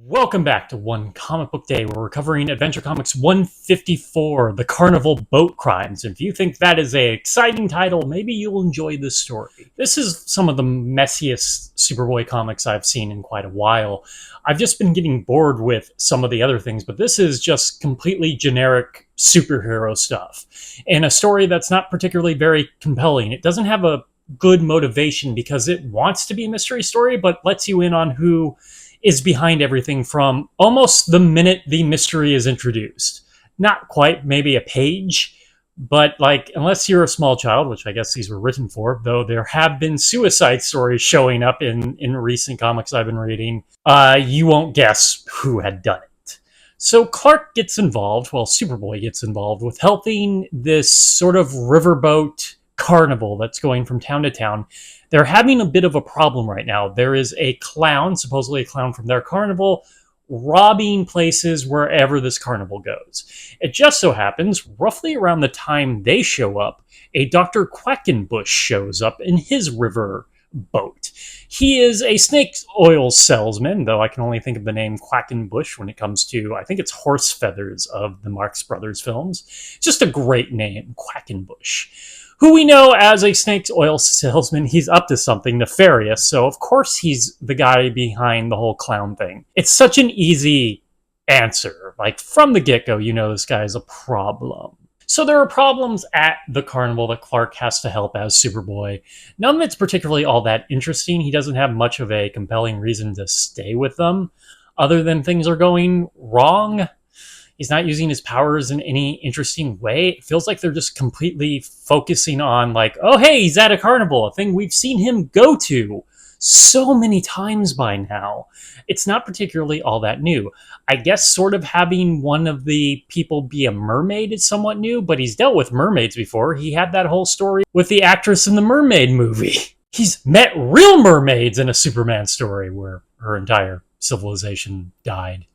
Welcome back to One Comic Book Day, where we're covering Adventure Comics 154, The Carnival Boat Crimes. And if you think that is an exciting title, maybe you'll enjoy this story. This is some of the messiest Superboy comics I've seen in quite a while. I've just been getting bored with some of the other things, but this is just completely generic superhero stuff. And a story that's not particularly very compelling. It doesn't have a good motivation because it wants to be a mystery story, but lets you in on who is behind everything from almost the minute the mystery is introduced. Not quite, maybe a page, but like, unless you're a small child, which I guess these were written for, though there have been suicide stories showing up in recent comics I've been reading, you won't guess who had done it. So Clark gets involved, Superboy gets involved with helping this sort of riverboat carnival that's going from town to town. They're having a bit of a problem right now. There is a clown, supposedly a clown from their carnival, robbing places wherever this carnival goes. It just so happens, roughly around the time they show up, a Dr. Quackenbush shows up in his river boat. He is a snake oil salesman, though I can only think of the name Quackenbush when it comes to, I think it's Horse Feathers of the Marx Brothers films. Just a great name, Quackenbush. Who we know as a snake oil salesman, he's up to something nefarious, so of course he's the guy behind the whole clown thing. It's such an easy answer. Like, from the get-go, you know this guy is a problem. So there are problems at the carnival that Clark has to help as Superboy. None of it's particularly all that interesting. He doesn't have much of a compelling reason to stay with them, other than things are going wrong. He's not using his powers in any interesting way. It feels like they're just completely focusing on, like, oh, hey, he's at a carnival, a thing we've seen him go to so many times by now. It's not particularly all that new. I guess sort of having one of the people be a mermaid is somewhat new, but he's dealt with mermaids before. He had that whole story with the actress in the mermaid movie. He's met real mermaids in a Superman story where her entire civilization died.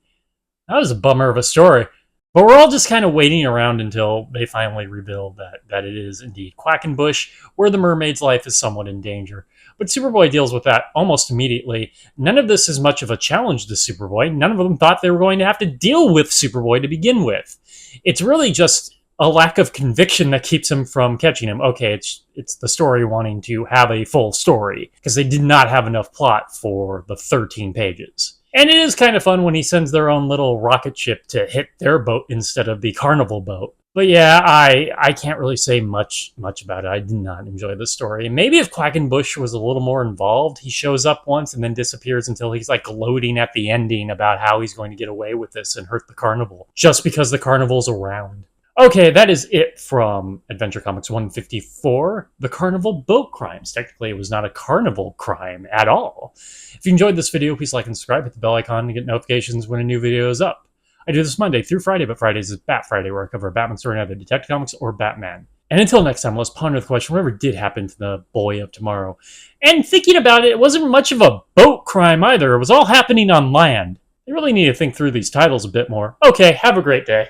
That was a bummer of a story. But we're all just kind of waiting around until they finally reveal that it is indeed Quackenbush, where the mermaid's life is somewhat in danger. But Superboy deals with that almost immediately. None of this is much of a challenge to Superboy. None of them thought they were going to have to deal with Superboy to begin with. It's really just a lack of conviction that keeps him from catching him. Okay, it's the story wanting to have a full story, because they did not have enough plot for the 13 pages. And it is kind of fun when he sends their own little rocket ship to hit their boat instead of the carnival boat. But yeah, I can't really say much about it. I did not enjoy the story. Maybe if Quackenbush was a little more involved, he shows up once and then disappears until he's like gloating at the ending about how he's going to get away with this and hurt the carnival, just because the carnival's around. Okay, that is it from Adventure Comics 154, The Carnival Boat Crimes. Technically, it was not a carnival crime at all. If you enjoyed this video, please like and subscribe, hit the bell icon to get notifications when a new video is up. I do this Monday through Friday, but Fridays is Bat Friday, where I cover a Batman story in either Detective Comics or Batman. And until next time, let's ponder the question, whatever did happen to the boy of tomorrow. And thinking about it, it wasn't much of a boat crime either. It was all happening on land. They really need to think through these titles a bit more. Okay, have a great day.